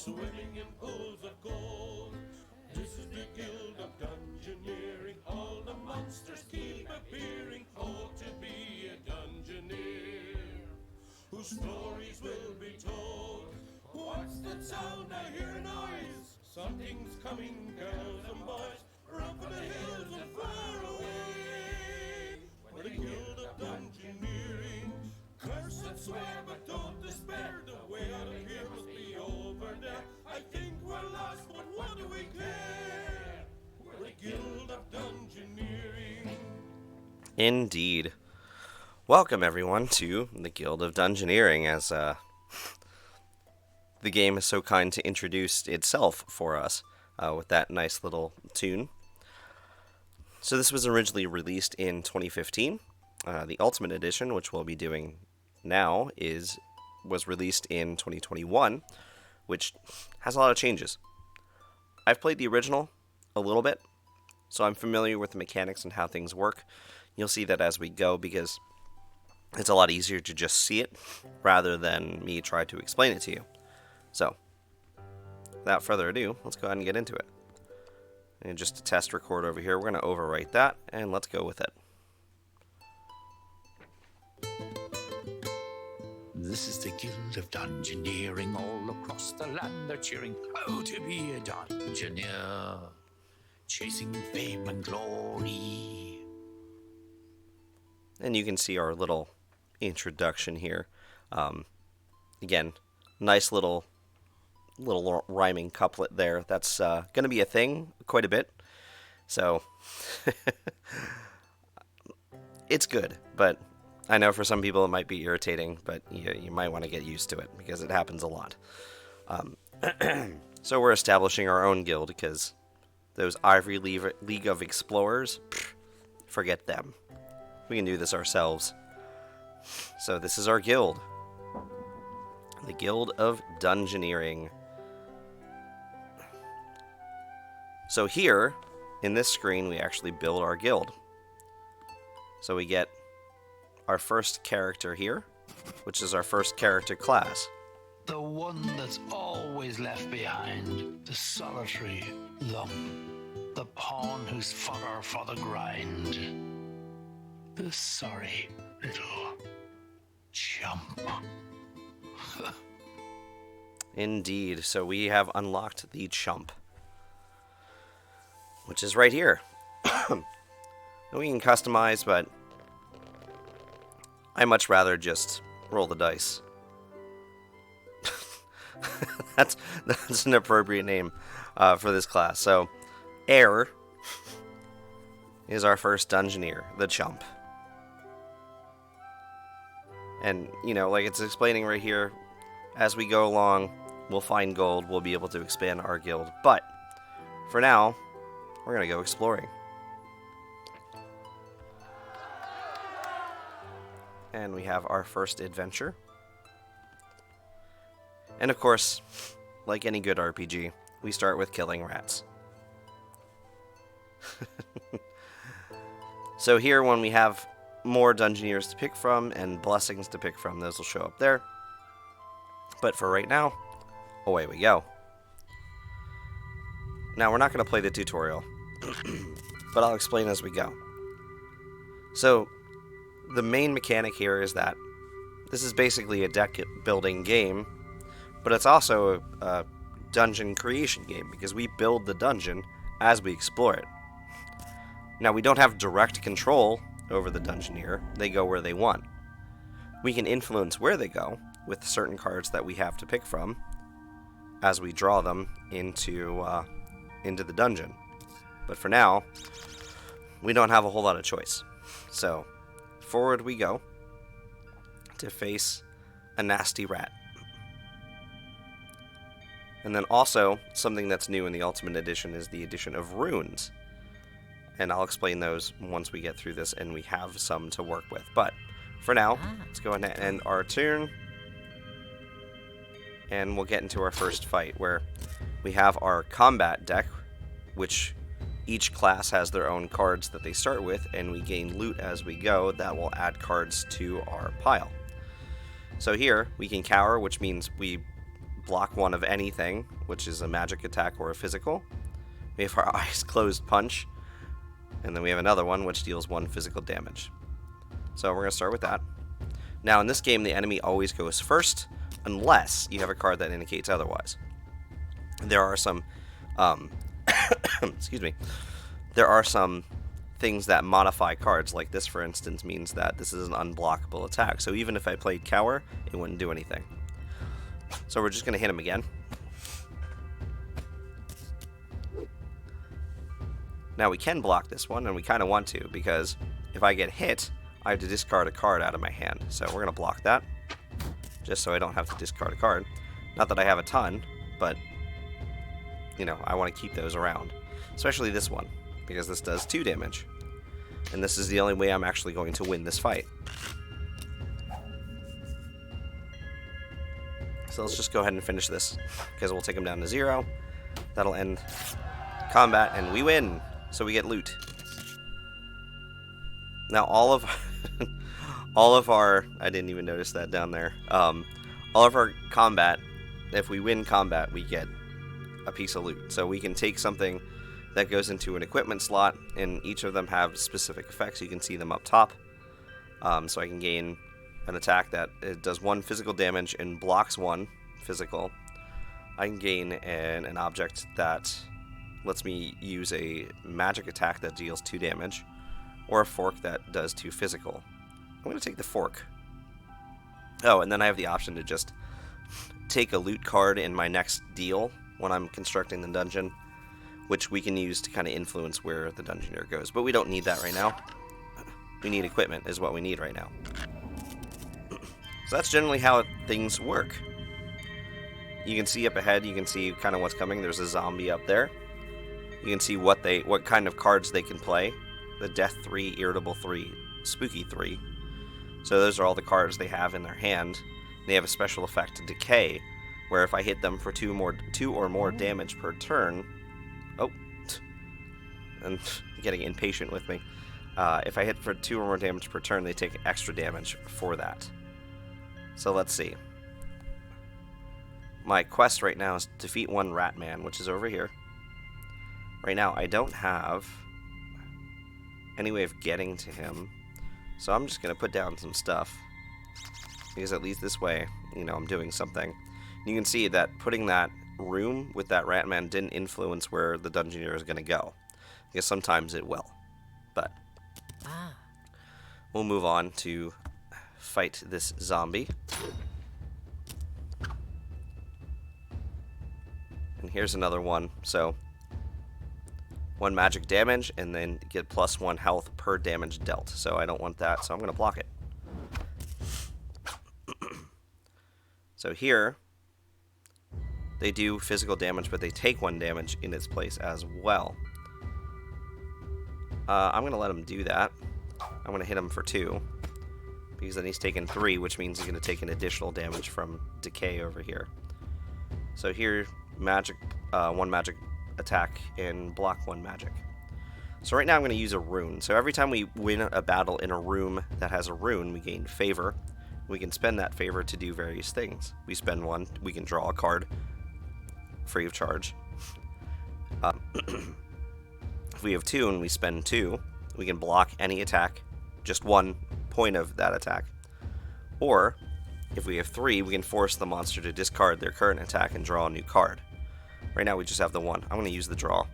swimming in pools of gold. This is the guild of Dungeoneering. All the monsters keep appearing. Oh, to be a Dungeoneer, whose stories will be told. What's that sound? I hear a noise. Something's coming, girls and boys. Run for the hills and far away. We're the guild of Dungeoneering. Curse and swear, but don't despair. The way out of here must be over there. I think we're lost, but what do we care? We're the guild of Dungeoneering. Indeed. Welcome everyone to the Guild of Dungeoneering, as the game is so kind to introduce itself for us with that nice little tune. So this was originally released in 2015. The Ultimate Edition, which we'll be doing now, was released in 2021, which has a lot of changes. I've played the original a little bit, so I'm familiar with the mechanics and how things work. You'll see that as we go, because it's a lot easier to just see it rather than me try to explain it to you. So, without further ado, let's go ahead and get into it. And just to test record over here, we're going to overwrite that, and let's go with it. This is the Guild of Dungeoneering. All across the land they're cheering, oh, to be a Dungeoneer, chasing fame and glory. And you can see our little introduction here. Again, nice little rhyming couplet there. That's going to be a thing quite a bit. So, it's good, but I know for some people it might be irritating, but you might want to get used to it because it happens a lot. So we're establishing our own guild because those Ivory League of Explorers, forget them. We can do this ourselves. So this is our guild. The Guild of Dungeoneering. So here, in this screen, we actually build our guild. So we get our first character here, which is our first character class. The one that's always left behind, the solitary lump, the pawn who's fodder for the grind, the sorry little chump. Indeed, so we have unlocked the chump, which is right here. We can customize, but I much rather just roll the dice. That's an appropriate name for this class. So, Air is our first Dungeoneer, the chump. And, like it's explaining right here, as we go along, we'll find gold, we'll be able to expand our guild. But, for now, we're going to go exploring. And we have our first adventure. And of course, like any good RPG, we start with killing rats. So here, when we have more Dungeoneers to pick from and blessings to pick from, those will show up there. But for right now, away we go. Now, we're not going to play the tutorial, but I'll explain as we go. So, the main mechanic here is that this is basically a deck building game, but it's also a dungeon creation game, because we build the dungeon as we explore it. Now, we don't have direct control over the Dungeoneer. They go where they want. We can influence where they go with certain cards that we have to pick from as we draw them into the dungeon. But for now, we don't have a whole lot of choice. So, forward we go to face a nasty rat. And then also, something that's new in the Ultimate Edition is the addition of runes. And I'll explain those once we get through this and we have some to work with. But for now, let's go ahead and end our turn. And we'll get into our first fight, where we have our combat deck, which each class has their own cards that they start with, and we gain loot as we go that will add cards to our pile. So here, we can cower, which means we block one of anything, which is a magic attack or a physical. We have our eyes closed punch, and then we have another one which deals 1 physical damage. So we're going to start with that. Now in this game, the enemy always goes first, unless you have a card that indicates otherwise. There are some, excuse me, there are some things that modify cards, like this for instance means that this is an unblockable attack. So even if I played Cower, it wouldn't do anything. So we're just going to hit him again. Now we can block this one, and we kind of want to, because if I get hit, I have to discard a card out of my hand. So we're going to block that, just so I don't have to discard a card. Not that I have a ton, but, you know, I want to keep those around. Especially this one, because this does 2 damage. And this is the only way I'm actually going to win this fight. So let's just go ahead and finish this, because we'll take him down to 0. That'll end combat, and we win! So we get loot. Now all of our I didn't even notice that down there. All of our combat, if we win combat, we get a piece of loot. So we can take something that goes into an equipment slot, and each of them have specific effects. You can see them up top. So I can gain an attack that it does 1 physical damage and blocks 1 physical. I can gain an object that lets me use a magic attack that deals 2 damage, or a fork that does 2 physical. I'm going to take the fork. Oh, and then I have the option to just take a loot card in my next deal when I'm constructing the dungeon, which we can use to kind of influence where the Dungeoneer goes. But we don't need that right now. We need equipment is what we need right now. So that's generally how things work. You can see up ahead, you can see kind of what's coming. There's a zombie up there. You can see what kind of cards they can play. The Death 3, Irritable 3, Spooky 3. So those are all the cards they have in their hand. They have a special effect, Decay, where if I hit them for 2 or more damage per turn... Oh, and getting impatient with me. If I hit for 2 or more damage per turn, they take extra damage for that. So let's see. My quest right now is defeat 1 Rat Man, which is over here. Right now, I don't have any way of getting to him, so I'm just going to put down some stuff, because at least this way, you know, I'm doing something. You can see that putting that room with that Rat Man didn't influence where the Dungeoneer is going to go, because sometimes it will. But we'll move on to fight this zombie. And here's another one. So 1 magic damage, and then get +1 health per damage dealt. So I don't want that, so I'm going to block it. So here, they do physical damage, but they take 1 damage in its place as well. I'm going to let him do that. I'm going to hit him for 2, because then he's taken 3, which means he's going to take an additional damage from Decay over here. So here, magic, 1 magic attack and block 1 magic. So right now I'm going to use a rune. So every time we win a battle in a room that has a rune, we gain favor. We can spend that favor to do various things. We spend 1, we can draw a card free of charge. If we have 2 and we spend 2, we can block any attack, just 1 point of that attack. Or if we have 3, we can force the monster to discard their current attack and draw a new card. Right now we just have the 1. I'm going to use the draw,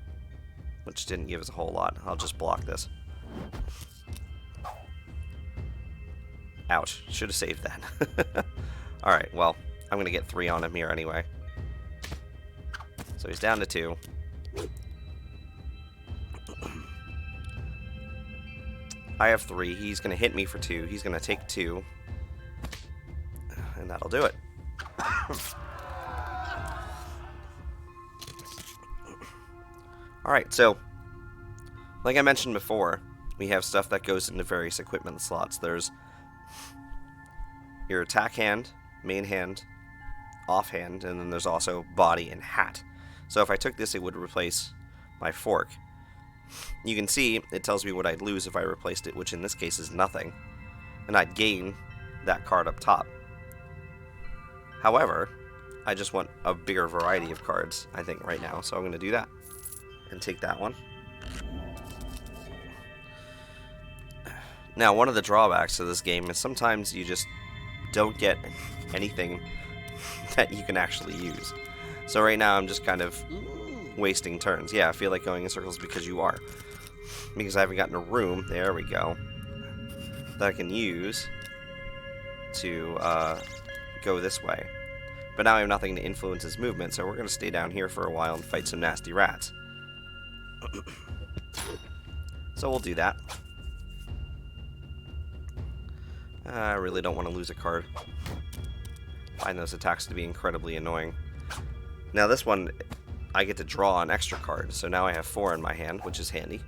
which didn't give us a whole lot. I'll just block this. Ouch. Should have saved that. Alright, well, I'm going to get 3 on him here anyway. So he's down to 2. I have 3. He's going to hit me for 2. He's going to take 2. And that'll do it. Alright, so, like I mentioned before, we have stuff that goes into various equipment slots. There's your attack hand, main hand, offhand, and then there's also body and hat. So if I took this, it would replace my fork. You can see it tells me what I'd lose if I replaced it, which in this case is nothing. And I'd gain that card up top. However, I just want a bigger variety of cards, I think, right now. So I'm going to do that. And take that one. Now, one of the drawbacks to this game is sometimes you just don't get anything that you can actually use. So right now I'm just kind of wasting turns. Yeah, I feel like going in circles because you are. Because I haven't gotten a room, there we go, that I can use to go this way. But now I have nothing to influence his movement, so we're going to stay down here for a while and fight some nasty rats. So we'll do that. I really don't want to lose a card. I find those attacks to be incredibly annoying. Now this one, I get to draw an extra card, so now I have 4 in my hand, which is handy.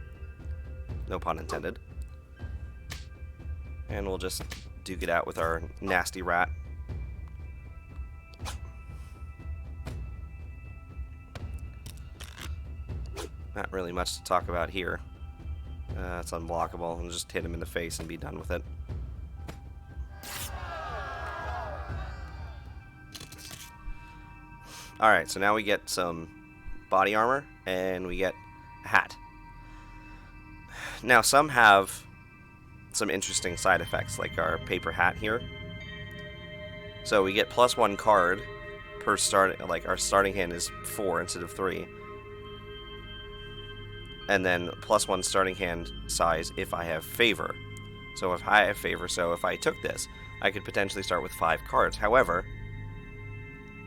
No pun intended. And we'll just duke it out with our nasty rat. Not really much to talk about here. It's unblockable, and just hit him in the face and be done with it. Alright, so now we get some body armor, and we get a hat. Now, some have some interesting side effects, like our paper hat here. So we get +1 card per start, like our starting hand is 4 instead of 3. And then +1 starting hand size if I have favor. So if I have favor, so if I took this, I could potentially start with 5 cards. However,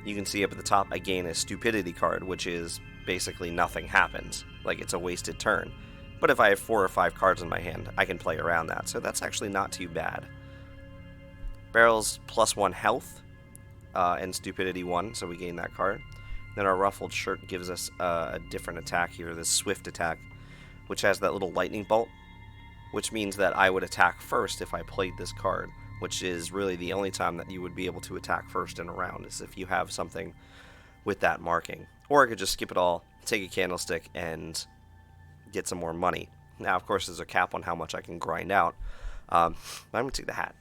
you can see up at the top I gain a stupidity card, which is basically nothing happens. Like, it's a wasted turn. But if I have 4 or 5 cards in my hand, I can play around that. So that's actually not too bad. Barrel's +1 health and stupidity 1, so we gain that card. Then our ruffled shirt gives us a different attack here, this swift attack, which has that little lightning bolt, which means that I would attack first if I played this card, which is really the only time that you would be able to attack first in a round, is if you have something with that marking. Or I could just skip it all, take a candlestick, and get some more money. Now, of course, there's a cap on how much I can grind out. I'm going to take the hat.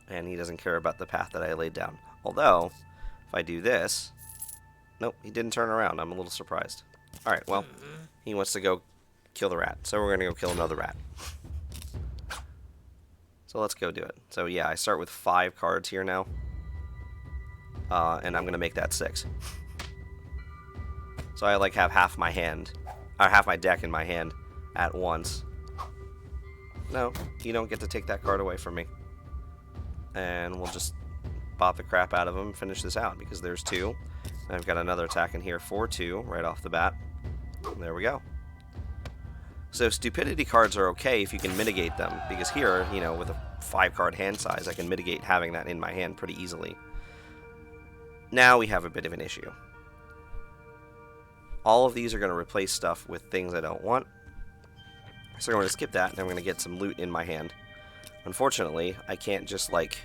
And he doesn't care about the path that I laid down. Although, if I do this... Nope, he didn't turn around. I'm a little surprised. Alright, well, he wants to go kill the rat. So we're going to go kill another rat. So let's go do it. So yeah, I start with 5 cards here now. And I'm going to make that 6. So I like have half my hand, or half my deck in my hand at once. No, you don't get to take that card away from me. And we'll just bop the crap out of him and finish this out, because there's 2. And I've got another attack in here for 2 right off the bat. And there we go. So stupidity cards are okay if you can mitigate them, because here, you know, with a 5-card hand size, I can mitigate having that in my hand pretty easily. Now we have a bit of an issue. All of these are going to replace stuff with things I don't want. So I'm going to skip that, and I'm going to get some loot in my hand. Unfortunately, I can't just, like,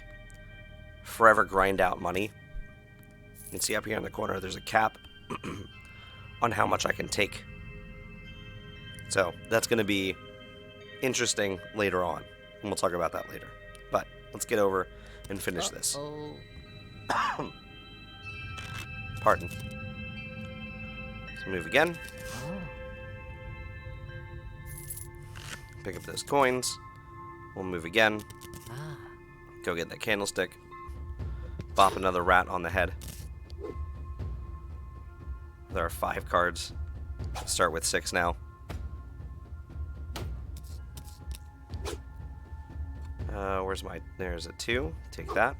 forever grind out money. You can see up here in the corner, there's a cap on how much I can take. So that's going to be interesting later on, and we'll talk about that later. But let's get over and finish this. Pardon. Let's move again. Pick up those coins. We'll move again. Go get that candlestick. Bop another rat on the head. There are 5 cards. Start with 6 now. Where's my... There's a 2. Take that.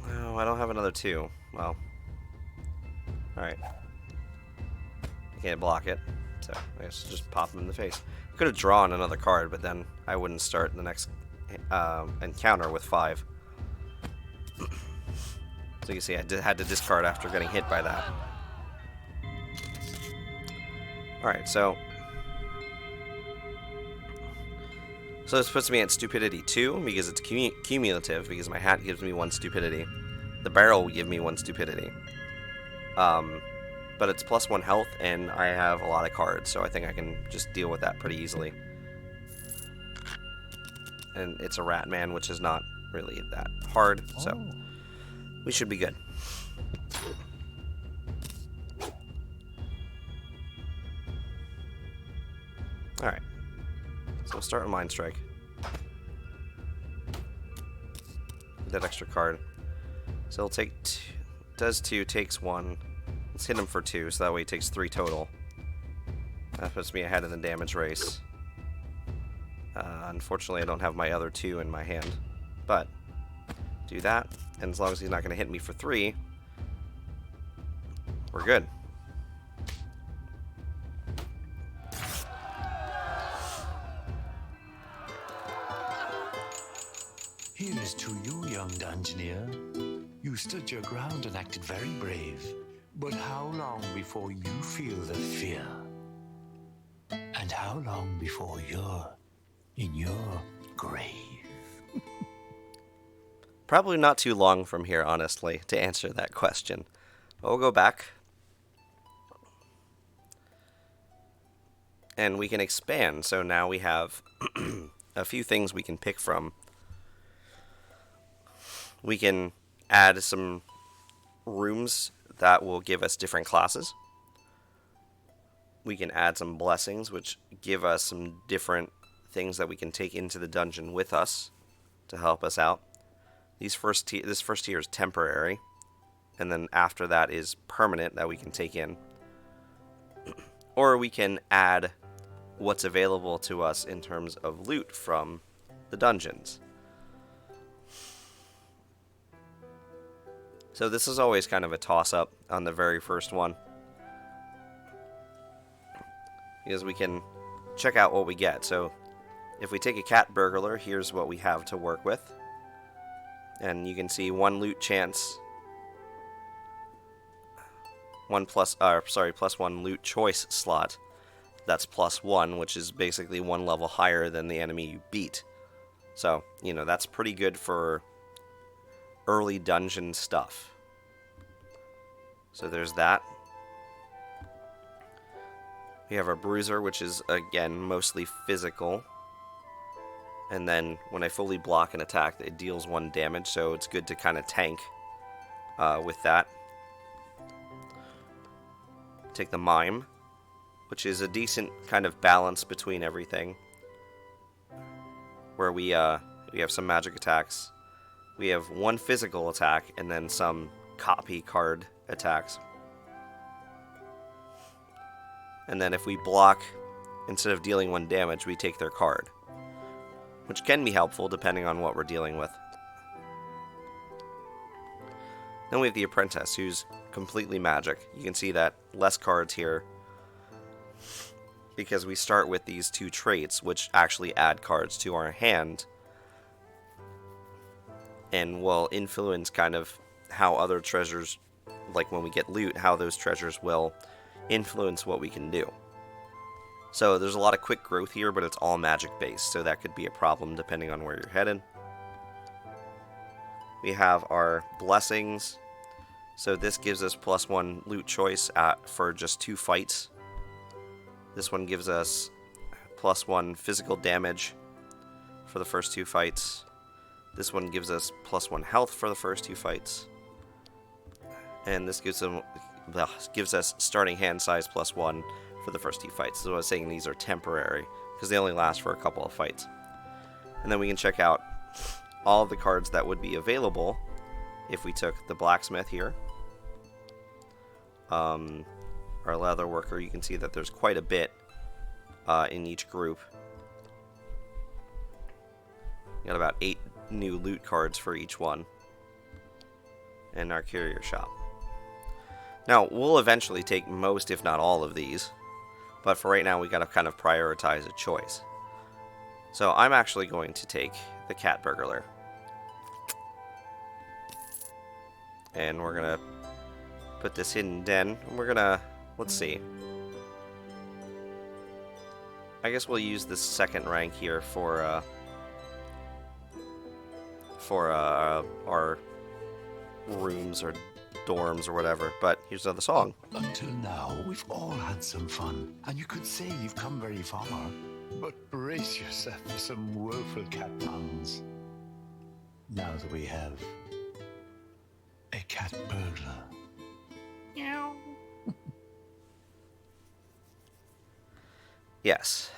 Oh, I don't have another 2. Well. Alright. I can't block it. So, I guess just pop him in the face. I could have drawn another card, but then I wouldn't start the next encounter with 5. So you can see I had to discard after getting hit by that. Alright, so this puts me at stupidity 2, because it's cumulative, because my hat gives me 1 stupidity. The barrel will give me 1 stupidity. But it's +1 health, and I have a lot of cards, so I think I can just deal with that pretty easily. and it's a rat man, which is not really that hard, so we should be good. Alright, so we'll start a Mind Strike. That extra card. So he'll take does 2, takes 1. Let's hit him for 2, so that way he takes 3 total. That puts me ahead in the damage race. Unfortunately, I don't have my other 2 in my hand. But, do that, and as long as he's not going to hit me for 3, we're good. Here's to you, young Dungeoneer. You stood your ground and acted very brave. But how long before you feel the fear? And how long before you're in your grave? Probably not too long from here, honestly, to answer that question. But we'll go back. And we can expand, so now we have a few things we can pick from. We can add some rooms that will give us different classes. We can add some blessings, which give us some different things that we can take into the dungeon with us to help us out. This first tier is temporary, and then after that is permanent that we can take in. Or we can add what's available to us in terms of loot from the dungeons. So this is always kind of a toss-up on the very first one, because we can check out what we get. So if we take a cat burglar, here's what we have to work with. And you can see 1 loot chance, plus 1 loot choice slot. That's +1, which is basically 1 level higher than the enemy you beat. So, you know, that's pretty good for early dungeon stuff. So there's that. We have our bruiser, which is, again, mostly physical. And then when I fully block an attack, it deals 1 damage, so it's good to kind of tank with that. Take the mime, which is a decent kind of balance between everything. Where we have some magic attacks. We have 1 physical attack, and then some copy card attacks. And then if we block, instead of dealing 1 damage, we take their card, which can be helpful depending on what we're dealing with. Then we have the apprentice, who's completely magic. You can see that less cards here, because we start with these 2 traits, which actually add cards to our hand, and will influence kind of how other treasures, like when we get loot, how those treasures will influence what we can do. So there's a lot of quick growth here, but it's all magic based, so that could be a problem depending on where you're headed. We have our blessings. So this gives us +1 loot choice for just 2 fights. This one gives us +1 physical damage for the first 2 fights. This one gives us +1 health for the first 2 fights. And this gives us starting hand size +1 for the first 2 fights. So I was saying these are temporary, because they only last for a couple of fights. And then we can check out all of the cards that would be available if we took the blacksmith here. Our leather worker, you can see that there's quite a bit in each group. Got about 8 new loot cards for each one. And our carrier shop. Now, we'll eventually take most, if not all, of these. But for right now, we gotta kind of prioritize a choice. So I'm actually going to take the cat burglar. And we're gonna put this hidden den. And we're gonna, let's see. I guess we'll use this 2nd rank here for our rooms or dorms or whatever. But here's another song. Until now, we've all had some fun, and you could say you've come very far. But brace yourself for some woeful cat puns. Now that we have a cat burglar. Yes,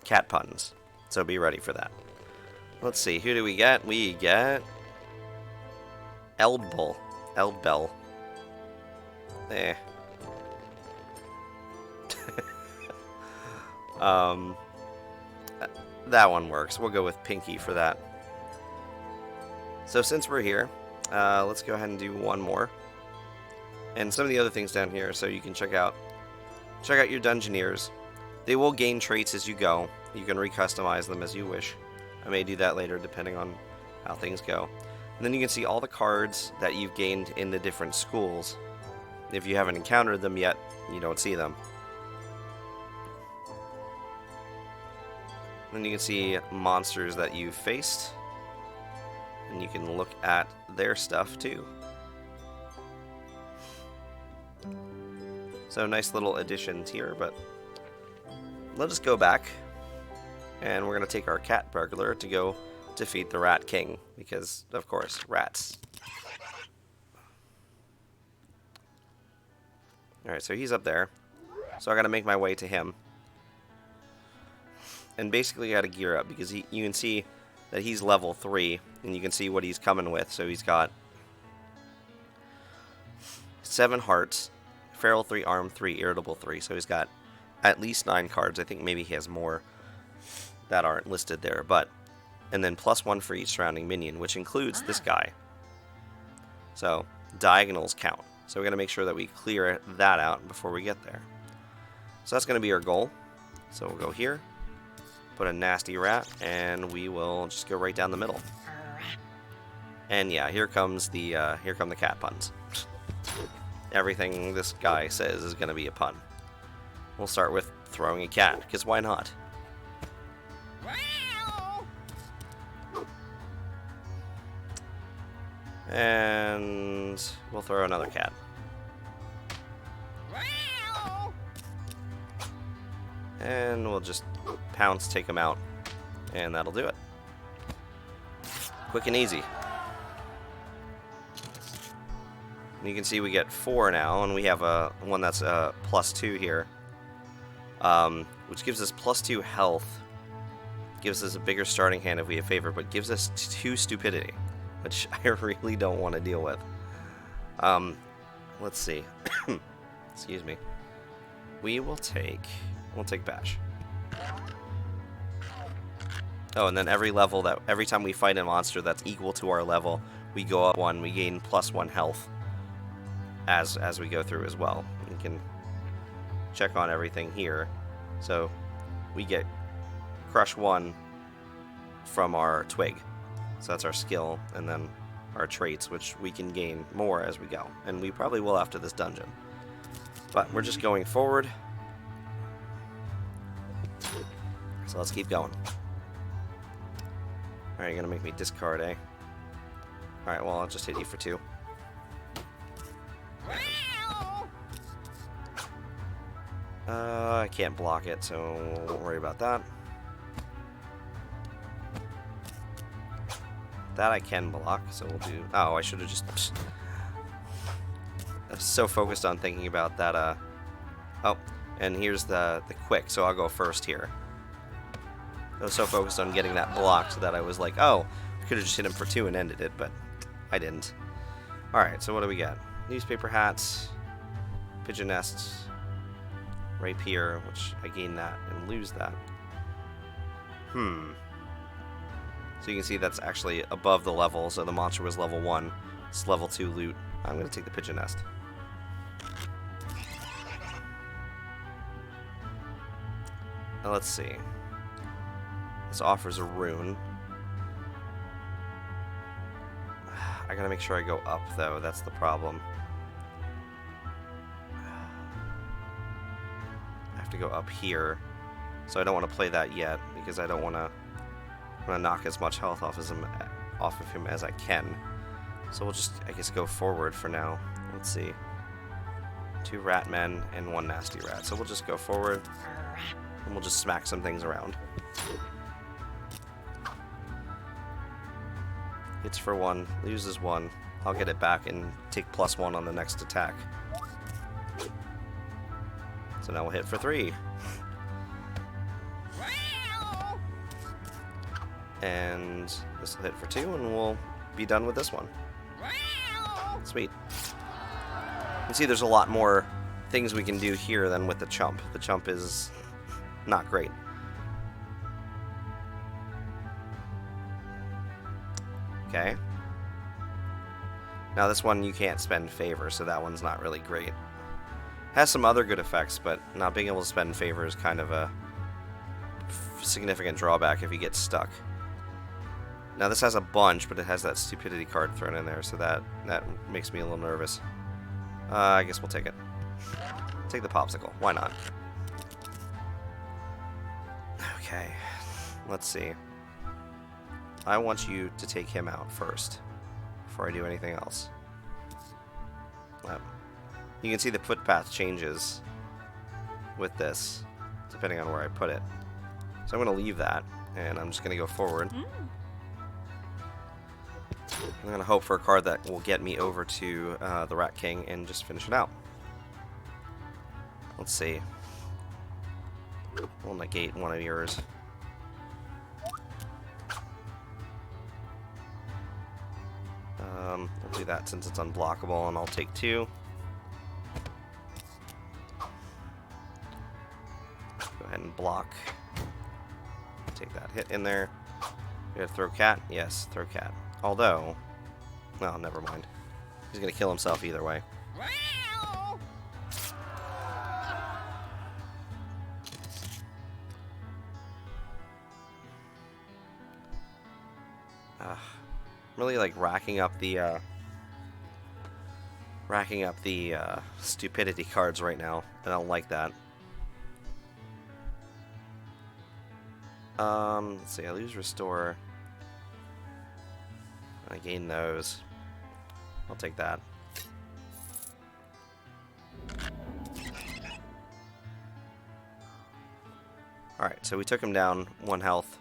cat puns. So be ready for that. Let's see, who do we get? We get Eldbell. Eldbell. Eh. That one works. We'll go with Pinky for that. So since we're here, let's go ahead and do one more. And some of the other things down here, so you can check out your Dungeoneers. They will gain traits as you go. You can recustomize them as you wish. I may do that later, depending on how things go. And then you can see all the cards that you've gained in the different schools. If you haven't encountered them yet, you don't see them. Then you can see monsters that you've faced. And you can look at their stuff too. So nice little additions here, but let us go back. And we're going to take our cat burglar to go defeat the Rat King. Because, of course, rats. Alright, so he's up there. So I got to make my way to him. And basically I got to gear up because you can see that he's level 3. And you can see what he's coming with. So he's got 7 hearts, feral 3, arm 3, irritable 3. So he's got at least 9 cards. I think maybe he has more that aren't listed there. And then +1 for each surrounding minion, which includes this guy. So diagonals count. So we're going to make sure that we clear that out before we get there. So that's going to be our goal. So we'll go here, put a nasty rat, and we will just go right down the middle. And yeah, here come the cat puns. Everything this guy says is going to be a pun. We'll start with throwing a cat, because why not? And we'll throw another cat. And we'll just pounce, take him out, and that'll do it. Quick and easy. And you can see we get 4 now, and we have one that's +2 here, which gives us +2 health. Gives us a bigger starting hand if we have favor, but gives us 2 stupidity, which I really don't want to deal with. Let's see. Excuse me. We'll take Bash. Oh, and then every time we fight a monster that's equal to our level, we go up 1. We gain +1 health as we go through as well. We can check on everything here. So we get Crush 1 from our Twig. So that's our skill, and then our traits, which we can gain more as we go. And we probably will after this dungeon. But we're just going forward. So let's keep going. Alright, you're gonna make me discard, eh? Alright, well, I'll just hit you for 2. I can't block it, so won't worry about that. That I can block, so we'll do... Oh, I should have just... I was so focused on thinking about that, Oh, and here's the quick, so I'll go first here. I was so focused on getting that blocked that I was like, oh, I could have just hit him for 2 and ended it, but I didn't. Alright, so what do we got? Newspaper hats, pigeon nests, rapier, which I gain that and lose that. So you can see that's actually above the level, so the monster was level 1. It's level 2 loot. I'm going to take the pigeon nest. Now let's see. This offers a rune. I gotta make sure I go up, though. That's the problem. I have to go up here. So I don't want to play that yet, because I don't want to knock as much health off of him as I can. So we'll just, I guess, go forward for now. Let's see. 2 rat men and 1 nasty rat. So we'll just go forward. And we'll just smack some things around. Hits for 1, loses 1. I'll get it back and take +1 on the next attack. So now we'll hit for 3. And this will hit for 2, and we'll be done with this one. Sweet. You see there's a lot more things we can do here than with the chump. The chump is not great. Okay. Now this one you can't spend favor, so that one's not really great. Has some other good effects, but not being able to spend favor is kind of a significant drawback if you get stuck. Now this has a bunch, but it has that stupidity card thrown in there, so that makes me a little nervous. I guess we'll take it. Take the popsicle. Why not? Okay. Let's see. I want you to take him out first, before I do anything else. You can see the footpath changes with this, depending on where I put it. So I'm going to leave that, and I'm just going to go forward. I'm going to hope for a card that will get me over to the Rat King and just finish it out. Let's see. We'll negate one of yours. We'll do that since it's unblockable, and I'll take 2. Go ahead and block. Take that hit in there. You gotta throw cat? Yes, throw cat. Although, well, never mind. He's gonna kill himself either way. Really like racking up the stupidity cards right now. I don't like that. Let's see. I lose restore. I gain those. I'll take that. Alright, so we took him down 1 health.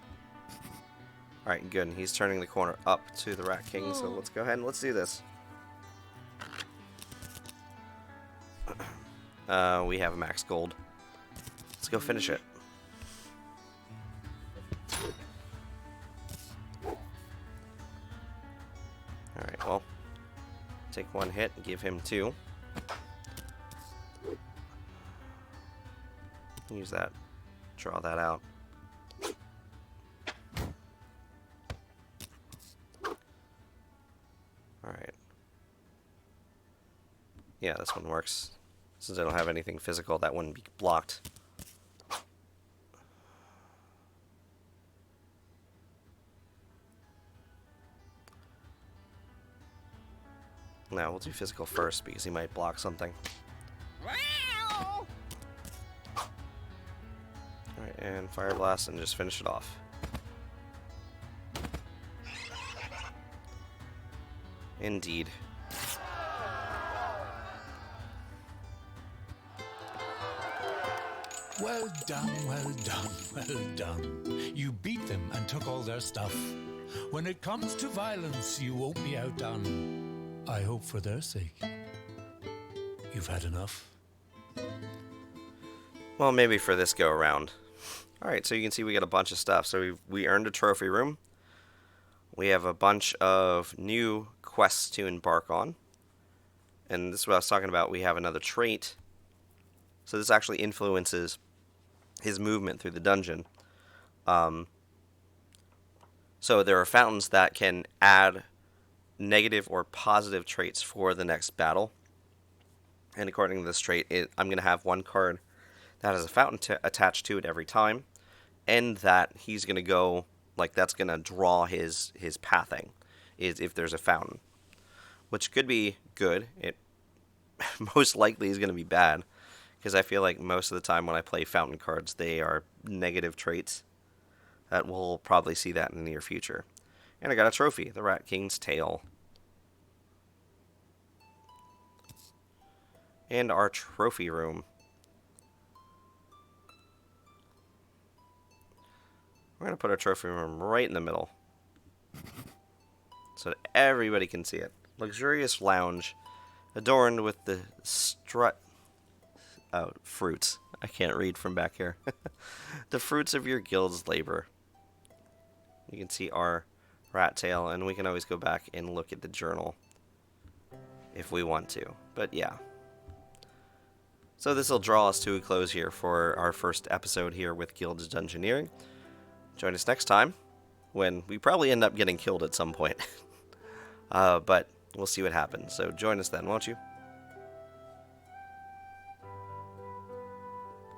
Alright, good. He's turning the corner up to the Rat King, so let's go ahead and let's do this. We have max gold. Let's go finish it. Alright, well, take 1 hit and give him 2. Use that. Draw that out. Alright. Yeah, this one works. Since I don't have anything physical, that wouldn't be blocked. Now we'll do physical first because he might block something. Alright, and Fire Blast and just finish it off. Indeed. Well done, well done, well done. You beat them and took all their stuff. When it comes to violence, you won't be outdone. I hope for their sake, you've had enough. Well, maybe for this go around. Alright, so you can see we got a bunch of stuff. So we earned a trophy room. We have a bunch of new quests to embark on. And this is what I was talking about. We have another trait. So this actually influences his movement through the dungeon. So there are fountains that can add negative or positive traits for the next battle. And according to this trait, I'm going to have 1 card that has a fountain attached to it every time. And that he's going to go, like that's going to draw his pathing, is if there's a fountain. Which could be good. It most likely is going to be bad. Because I feel like most of the time when I play fountain cards, they are negative traits. That we'll probably see that in the near future. And I got a trophy, the Rat King's tail. And our trophy room. We're going to put our trophy room right in the middle, so that everybody can see it. Luxurious lounge, adorned with the fruits. I can't read from back here. The fruits of your guild's labor. You can see our rat tail, and we can always go back and look at the journal if we want to. But yeah. So this will draw us to a close here for our first episode here with Guild's Dungeoneering. Join us next time, when we probably end up getting killed at some point. But we'll see what happens. So join us then, won't you?